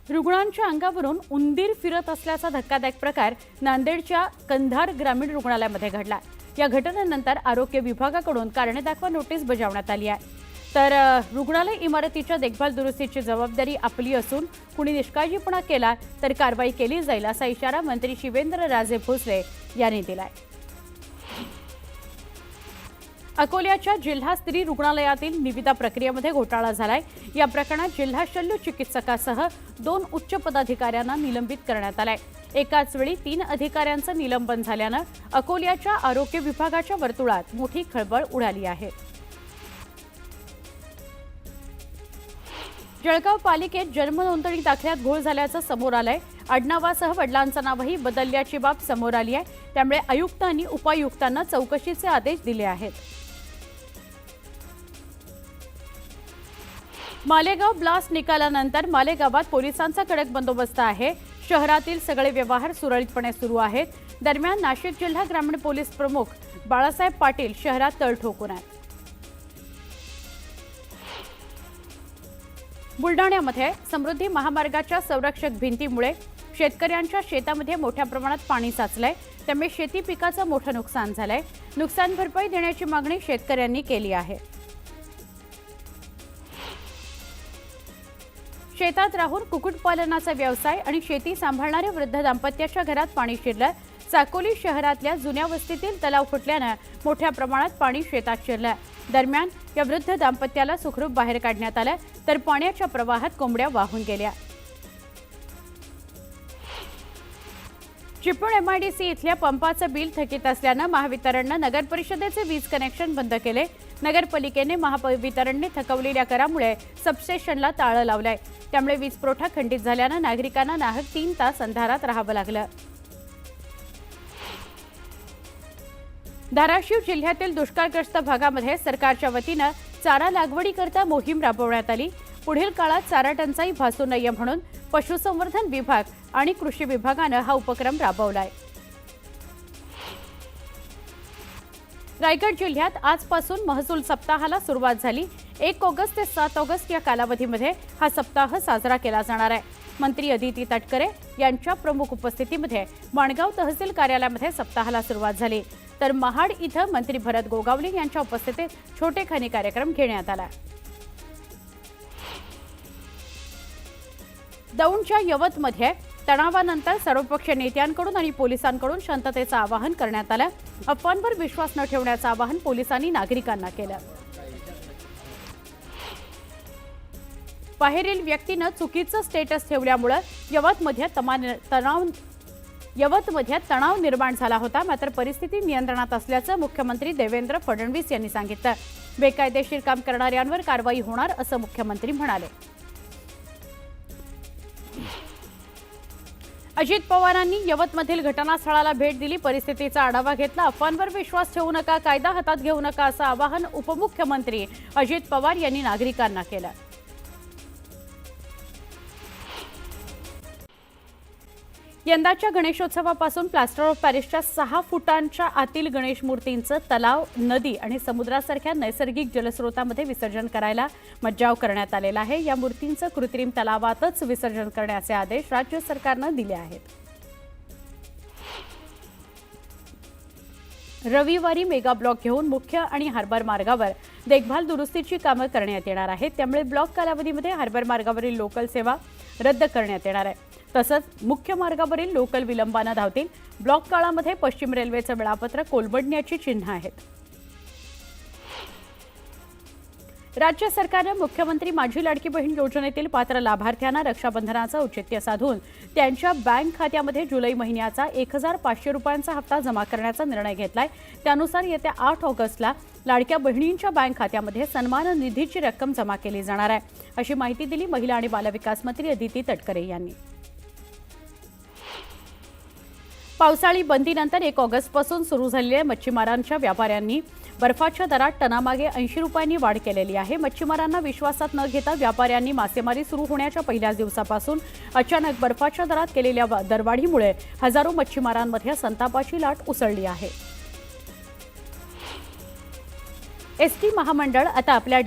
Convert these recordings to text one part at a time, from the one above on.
रुग्णांच्या अंगावरून उंदीर फिरत असल्याचा धक्कादायक प्रकार नांदेडच्या कंधार ग्रामीण रुग्णालयामध्ये घडला। या घटनेनंतर आरोग्य विभागाकडून कारणे दाखवा नोटीस बजावण्यात आली आहे। तर रुग्णालय इमारतीच्या देखभाल दुरुस्तीची जबाबदारी आपली असून कुणी निष्काळजीपणा केला तर कारवाई केली जाईल असा इशारा मंत्री शिवेंद्रराजे भोसले यांनी दिलाय। अकोल्याच्या जिल्हा स्त्री रुग्णालयातील निविदा प्रक्रियेमध्ये घोटाळा झालाय। या प्रकरणात जिल्हा शल्य चिकित्सकासह 2 उच्च पदाधिकाऱ्यांना निलंबित करण्यात आलंय। एकाच वेळी 3 अधिकाऱ्यांचं निलंबन झाल्यानं अकोल्याच्या आरोग्य विभागाच्या वर्तुळात मोठी खळबळ उडाली आहे। जळगाव पालिकेत जन्म नोंदणी दाखल्यात घोळ झाल्याचं समोर आलंय। आडनावासह वडिलांचं नावही बदलल्याची बाब समोर आली आहे। त्यामुळे आयुक्तांनी उपायुक्तांना चौकशीचे आदेश दिले आहेत। मालेगाव ब्लास्ट निकालानंतर मालेगावात पोलिसांचा कडक बंदोबस्त आहे। शहरातील सगळे व्यवहार सुरळीतपणे सुरू आहेत। दरम्यान नाशिक जिल्हा ग्रामीण पोलीस प्रमुख बाळासाहेब पाटील शहरात तळ ठोकून आहेत। बुलढाण्यामध्ये समृद्धी महामार्गाच्या संरक्षक भिंतीमुळे शेतकऱ्यांच्या शेतामध्ये मोठ्या प्रमाणात पाणी साचलंय। त्यामुळे शेती पिकाचं मोठं नुकसान झालंय। नुकसान भरपाई देण्याची मागणी शेतकऱ्यांनी केली आहे। शेतात राहून कुक्कुटपालनाचा व्यवसाय आणि शेती सांभाळणाऱ्या वृद्ध दाम्पत्याच्या घरात पाणी शिरलं। साकोली शहरातल्या जुन्या वस्तीतील तलाव फुटल्यानं मोठ्या प्रमाणात पाणी शेतात शिरलं। दरम्यान या वृद्ध दाम्पत्याला सुखरूप बाहेर काढण्यात आलं, तर पाण्याच्या प्रवाहात कोंबड्या वाहून गेल्या। चिपळूण एमआयडीसी इथल्या पंपाचं बिल थकीत असल्यानं महावितरणनं नगर परिषदेचे वीज कनेक्शन बंद केले। नगरपालिकेने महावितरणने थकवलेल्या करामुळे सबस्टेशनला ताळं लावलंय। त्यामुळे वीज पुरवठा खंडित झाल्यानं नागरिकांना नाहक 3 तास अंधारात राहावं लागलं। धाराशिव जिल्ह्यातील दुष्काळग्रस्त भागामध्ये सरकारच्या वतीनं चारा लागवडीकरता मोहीम राबवण्यात आली। पुढील काळात चारा टंचाई भासू नये म्हणून पशुसंवर्धन विभाग आणि कृषी विभागानं हा उपक्रम राबवलाय। रायगड जिल्ह्यात आजपासून महसूल सप्ताहाला सुरुवात झाली। 1 ऑगस्ट ते 7 ऑगस्ट या कालावधीमध्ये हा सप्ताह साजरा केला जाणार आहे। मंत्री अदिती तटकरे यांच्या प्रमुख उपस्थितीमध्ये माणगाव तहसील कार्यालयामध्ये सप्ताहाला सुरुवात झाली। तर महाड इथं मंत्री भरत गोगावले यांच्या उपस्थितीत छोटेखानी कार्यक्रम घेण्यात आला। दौंडच्या यवतमध्ये तणावानंतर सर्वपक्षीय नेत्यांकडून आणि पोलिसांकडून शांततेचं आवाहन करण्यात आलं। अफवांवर विश्वास न ठेवण्याचं आवाहन पोलिसांनी नागरिकांना केलं। बाहेरील व्यक्तीनं चुकीचं स्टेटस ठेवल्यामुळे यवतमध्ये तणाव निर्माण झाला होता। मात्र परिस्थिती नियंत्रणात असल्याचं मुख्यमंत्री देवेंद्र फडणवीस यांनी सांगितलं। बेकायदेशीर काम करणाऱ्यांवर कारवाई होणार असं मुख्यमंत्री म्हणाले। अजित पवारांनी यवतमधील घटनास्थळाला भेट दिली, परिस्थितीचा आढावा घेतला। अफवांवर विश्वास ठेवू नका, कायदा हातात घेऊ नका असं आवाहन उपमुख्यमंत्री अजित पवार यांनी नागरिकांना केलं। यंदाच्या गणेशोत्सवापासून प्लास्टर ऑफ पॅरिसच्या 6 फुटांच्या आतील गणेश मूर्तींचं तलाव, नदी आणि समुद्रासारख्या नैसर्गिक जलस्रोतामध्ये विसर्जन करायला मज्जाव करण्यात आलेला आहे। या मूर्तींचं कृत्रिम तलावातच विसर्जन करण्याचे आदेश राज्य सरकारनं दिले आहेत। रविवारी मेगा ब्लॉक घेऊन मुख्य आणि हार्बर मार्गावर देखभाल दुरुस्तीची कामं करण्यात येणार आहेत। त्यामुळे ब्लॉक कालावधीमध्ये हार्बर मार्गावरील लोकल सेवा रद्द करण्यात येणार आहे। तसंच मुख्य मार्गावरील लोकल विलंबानं धावतील। ब्लॉक काळामध्ये पश्चिम रेल्वेचं वेळापत्रक कोलमडण्याची चिन्ह आहेत। राज्य सरकारनं मुख्यमंत्री माझी लाडकी बहीण योजनेतील पात्र लाभार्थ्यांना रक्षाबंधनाचं औचित्य साधून त्यांच्या बँक खात्यामध्ये जुलै महिन्याचा 1500 रुपयांचा हप्ता जमा करण्याचा निर्णय घेतलाय। त्यानुसार येत्या 8 ऑगस्टला लाडक्या बहिणींच्या बँक खात्यामध्ये सन्मान निधीची रक्कम जमा केली जाणार आहे, अशी माहिती दिली महिला आणि बालविकास मंत्री अदिती तटकरे यांनी। पावसाळी बंदीनंतर 1 ऑगस्टपासून सुरू झालेल्या मच्छीमारांच्या व्यापाऱ्यांनी बर्फाच्या दरात टनामागे 80 रुपयांनी वाढ केलेली आहे। मच्छीमारांना विश्वासात न घेता व्यापाऱ्यांनी मासेमारी सुरू होण्याच्या पहिल्याच दिवसापासून अचानक बर्फाच्या दरात केलेल्या दरवाढीमुळे हजारो मच्छीमारांमध्ये संतापाची लाट उसळली आहे। एसटी महामंडळ आता आपल्या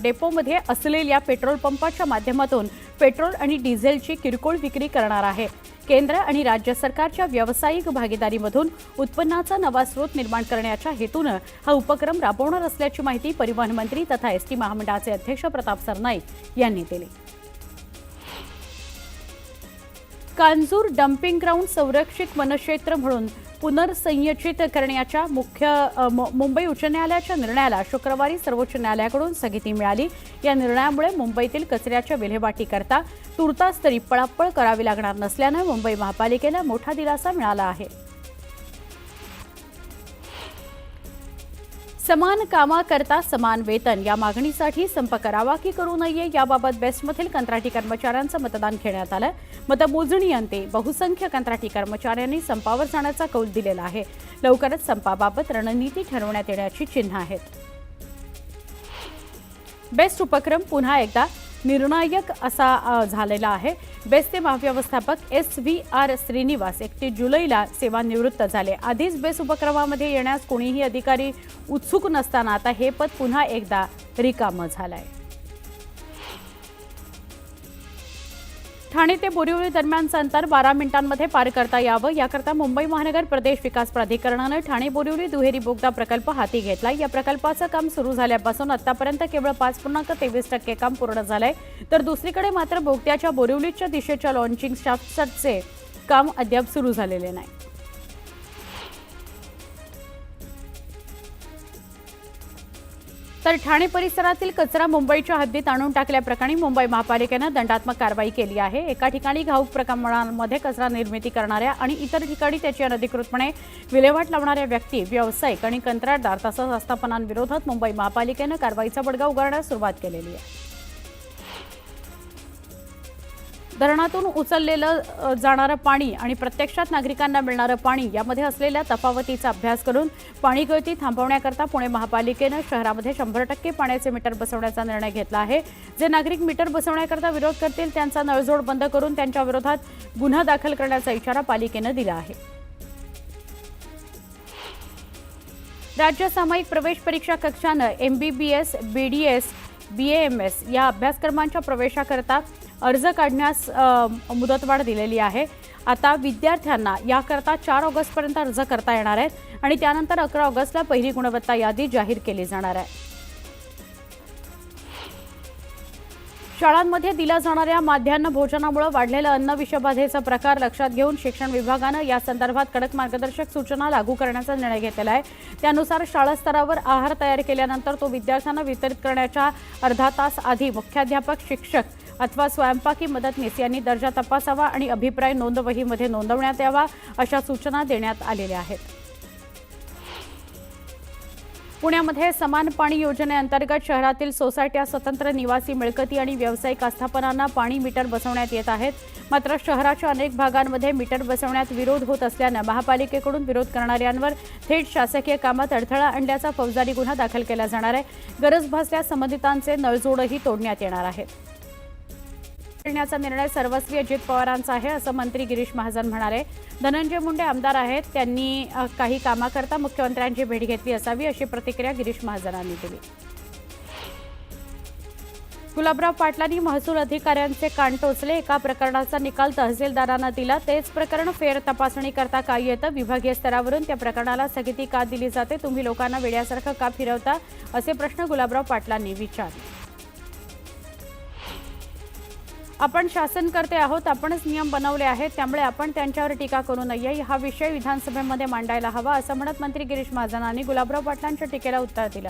डेपोमध्ये असलेल्या पेट्रोल पंपाच्या माध्यमातून पेट्रोल आणि डिझेलची किरकोळ विक्री करणार आहे. केंद्र आणि राज्य सरकारच्या व्यावसायिक भागीदारीमधून उत्पन्नाचा नवा स्रोत निर्माण करण्याच्या हेतूनं हा उपक्रम राबवणार असल्याची माहिती परिवहन मंत्री तथा एसटी महामंडळाचे अध्यक्ष प्रताप सरनाईक यांनी दिली. कांजूर डम्पिंग ग्राउंड संरक्षित वनक्षेत्र म्हणून पुनर्संयोजित करण्याच्या मुंबई उच्च न्यायालयाच्या निर्णयाला शुक्रवारी सर्वोच्च न्यायालयाकडून स्थगिती मिळाली. या निर्णयामुळे मुंबईतील कचऱ्याच्या विल्हेवाटीकरता तुर्तास तरी पळापळ करावी लागणार नसल्यानं मुंबई महापालिकेला मोठा दिलासा मिळाला आहे. समान कामाकरता समान वेतन या मागणीसाठी संप करावा की करू नये याबाबत बेस्टमधील कंत्राटी कर्मचाऱ्यांचं मतदान घेण्यात आलं. मतमोजणी अंती बहुसंख्य कंत्राटी कर्मचाऱ्यांनी संपावर जाण्याचा कौल दिलेला आहे. लवकरच संपाबाबत रणनीती ठरवण्यात येण्याची चिन्ह आहेत. बेस्ट उपक्रम पुन्हा एकदा निर्णायक असा झालेला आहे. बेस्टचे महाव्यवस्थापक SVR श्रीनिवास 31 जुलैला सेवानिवृत्त झाले. आधीच बेस्ट उपक्रमामध्ये येण्यास कोणीही अधिकारी उत्सुक नसताना आता हे पद पुन्हा एकदा रिकामं झालंय. ठाणे ते बोरिवली दरम्यानचं अंतर 12 मिनिटांमध्ये पार करता यावं याकरता मुंबई महानगर प्रदेश विकास प्राधिकरणानं ठाणे बोरिवली दुहेरी बोगदा प्रकल्प हाती घेतला. या प्रकल्पाचं काम सुरू झाल्यापासून आतापर्यंत केवळ 5.23% काम पूर्ण झालंय. तर दुसरीकडे मात्र बोगद्याच्या बोरिवलीच्या दिशेच्या लॉन्चिंग शाफ्टचे काम अद्याप सुरू झालेले नाही. तर ठाणे परिसरातील कचरा मुंबईच्या हद्दीत आणून टाकल्याप्रकरणी मुंबई महापालिकेनं दंडात्मक कारवाई केली आहे. एका ठिकाणी घाऊक प्रमाणामध्ये कचरा निर्मिती करणाऱ्या आणि इतर ठिकाणी त्याची अनधिकृतपणे विल्हेवाट लावणाऱ्या व्यक्ती, व्यावसायिक आणि कंत्राटदार तसंच आस्थापनांविरोधात मुंबई महापालिकेनं कारवाईचा बडगा उगारण्यास सुरुवात केलेली आहे. धरणातून उचललेलं जाणारं पाणी आणि प्रत्यक्षात नागरिकांना मिळणारं पाणी यामध्ये असलेल्या तफावतीचा अभ्यास करून पाणी गळती थांबवण्याकरता पुणे महापालिकेनं शहरामध्ये 100% पाण्याचे मीटर बसवण्याचा निर्णय घेतला आहे. जे नागरिक मीटर बसवण्याकरता विरोध करतील त्यांचा नळजोड बंद करून त्यांच्या विरोधात गुन्हा दाखल करण्याचा इशारा पालिकेनं दिला आहे. राज्य सामायिक प्रवेश परीक्षा कक्षानं MBBS, BDS, BAMS या अभ्यासक्रमांच्या प्रवेशाकरता अर्ज काढण्यास मुदतवाढ दिलेली आहे. आता विद्यार्थ्यांना याकरता 4 ऑगस्टपर्यंत अर्ज करता येणार आहेत आणि त्यानंतर 11 ऑगस्टला पहिली गुणवत्ता यादी जाहीर केली जाणार आहे. शाळांमध्ये दिल्या जाणाऱ्या माध्यान्ह भोजनामुळे वाढलेलं अन्न विषबाधेचा प्रकार लक्षात घेऊन शिक्षण विभागानं या संदर्भात कडक मार्गदर्शक सूचना लागू करण्याचा निर्णय घेतलेला आहे. त्यानुसार शाळा स्तरावर आहार तयार केल्यानंतर तो विद्यार्थ्यांना वितरित करण्याच्या अर्धा तास आधी मुख्याध्यापक, शिक्षक अथवा स्वयंपाकी मदतनीस यांनी दर्जा तपासावा आणि अभिप्राय नोंदवहीमध्ये नोंदवण्यात यावा अशा सूचना देण्यात आलेल्या आहेत. पुण्यामध्ये समान पाणी योजनेअंतर्गत शहरातील सोसायट्या, स्वतंत्र निवासी मिळकती आणि व्यावसायिक आस्थापनांना पाणी मीटर बसवण्यात येत आहेत. मात्र शहराच्या अनेक भागांमध्ये मीटर बसवण्यात विरोध होत असल्यानं महापालिकेकडून विरोध करणाऱ्यांवर थेट शासकीय कामात अडथळा आणल्याचा फौजदारी गुन्हा दाखल केला जाणार आहे. गरज भासल्यास संबंधितांचे नळजोडही तोडण्यात येणार आहेत. करण्याचा निर्णय सर्वस्वी अजित पवारांचा आहे असं मंत्री गिरीश महाजन म्हणाले. धनंजय मुंडे आमदार आहेत, त्यांनी काही कामाकरता मुख्यमंत्र्यांची भेट घेतली असावी अशी प्रतिक्रिया गिरीश महाजनांनी दिली. गुलाबराव पाटलांनी महसूल अधिकाऱ्यांचे कान टोचले. एका प्रकरणाचा निकाल तहसीलदारांना दिला. तेच प्रकरण फेर तपासणी करता काय येतं? विभागीय स्तरावरून त्या प्रकरणाला स्थगिती का दिली जाते? तुम्ही लोकांना वेड्यासारखं का फिरवता? असे प्रश्न गुलाबराव पाटलांनी विचारले. आपण शासनकर्ते आहोत, आपणच नियम बनवले आहेत, त्यामुळे आपण त्यांच्यावर टीका करू नये. हा विषय विधानसभेमध्ये मांडायला हवा असं म्हणत मंत्री गिरीश महाजनांनी गुलाबराव पाटलांच्या टीकेला उत्तर दिलं.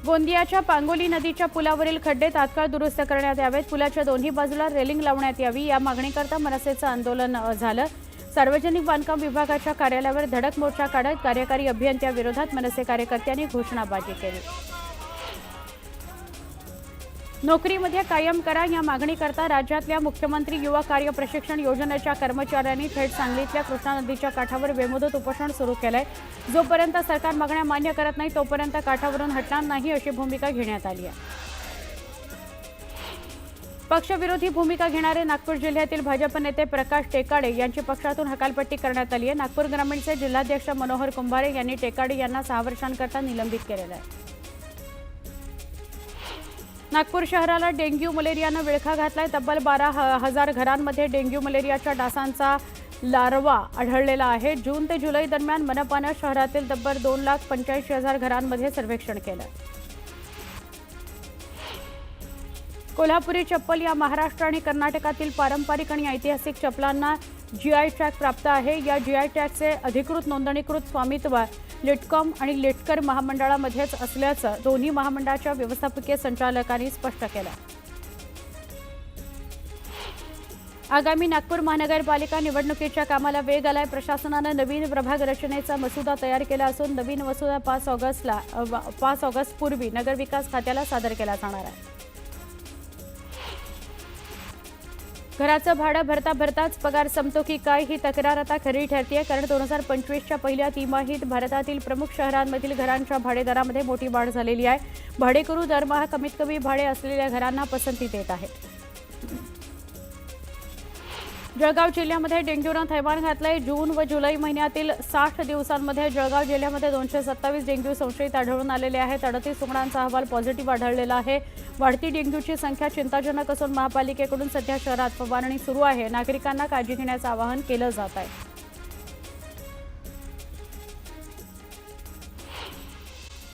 गोंदियाच्या पांगोली नदीच्या पुलावरील खड्डे तात्काळ दुरुस्त करण्यात यावेत. पुलाच्या दोन्ही बाजूला रेलिंग लावण्यात यावी या मागणीकरता मनसेचं आंदोलन झालं. सार्वजनिक बांधकाम विभागाच्या कार्यालयावर धडक मोर्चा काढत कार्यकारी अभियंत्याविरोधात मनसे कार्यकर्त्यांनी घोषणाबाजी केली. नोकरीमध्ये कायम करा या मागणीकरता राज्यातल्या मुख्यमंत्री युवा कार्य प्रशिक्षण योजनेच्या कर्मचाऱ्यांनी थेट सांगलीतल्या कृष्णा नदीच्या काठावर बेमुदत उपोषण सुरू केलंय. जोपर्यंत सरकार मागण्या मान्य करत नाही तोपर्यंत काठावरून हटणार नाही अशी भूमिका घेण्यात आली आहे. पक्षविरोधी भूमिका घेणारे नागपूर जिल्ह्यातील भाजप नेते प्रकाश टेकाडे यांची पक्षातून हकालपट्टी करण्यात आली आहे। नागपूर ग्रामीणचे जिल्हाध्यक्ष मनोहर कुंभारे यांनी टेकाडे यांना 6 वर्षांकरता निलंबित केलेलं आहे। नागपूर शहराला डेंग्यू मलेरियानं विळखा घातलाय। तब्बल 12,000 घरांमध्ये डेंग्यू मलेरियाच्या डासांचा लार्वा आढळलेला आहे। जून ते जुलै दरम्यान मनपानं शहरातील तब्बल 2,85,000 घरांमध्ये सर्वेक्षण केलं। कोल्हापुरी चप्पल या महाराष्ट्र आणि कर्नाटकातील पारंपरिक आणि ऐतिहासिक चप्पलांना जीआय टॅग प्राप्त आहे। या जीआय टॅगचे अधिकृत नोंदणीकृत स्वामित्व लिटकॉम आणि लिटकर महामंडळामध्येच असल्याचं दोन्ही महामंडळाच्या व्यवस्थापकीय संचालकांनी स्पष्ट केलं। आगामी नागपूर महानगरपालिका निवडणुकीच्या कामाला वेग आलाय। प्रशासनानं नवीन प्रभाग रचनेचा मसुदा तयार केला असून नवीन मसुदा 5 ऑगस्टपूर्वी नगरविकास खात्याला सादर केला जाणार आहे। घराचं भाडं भरताच पगार संपतो की काय ही तक्रार आता खरी ठरतेय, कारण 2025च्या पहिल्या तिमाहीत भारतातील प्रमुख शहरांमधील घरांच्या भाडेदरामध्ये मोठी वाढ झालेली आहे। भाडेकरू दरमहा कमीत कमी भाडे असलेल्या घरांना पसंती देत आहेत। जळगाव जिल्ह्यामध्ये डेंग्यूनं थैमान घातलंय। जून व जुलै महिन्यातील 60 दिवसांमध्ये जळगाव जिल्ह्यामध्ये 227 डेंग्यू संशयित आढळून आलेले आहेत। 38 रुग्णांचा अहवाल पॉझिटिव्ह आढळलेला आहे। वाढती डेंग्यूची संख्या चिंताजनक असून महापालिकेकडून सध्या शहरात फवारणी सुरू आहे। नागरिकांना काळजी घेण्याचं आवाहन केलं जात आहे।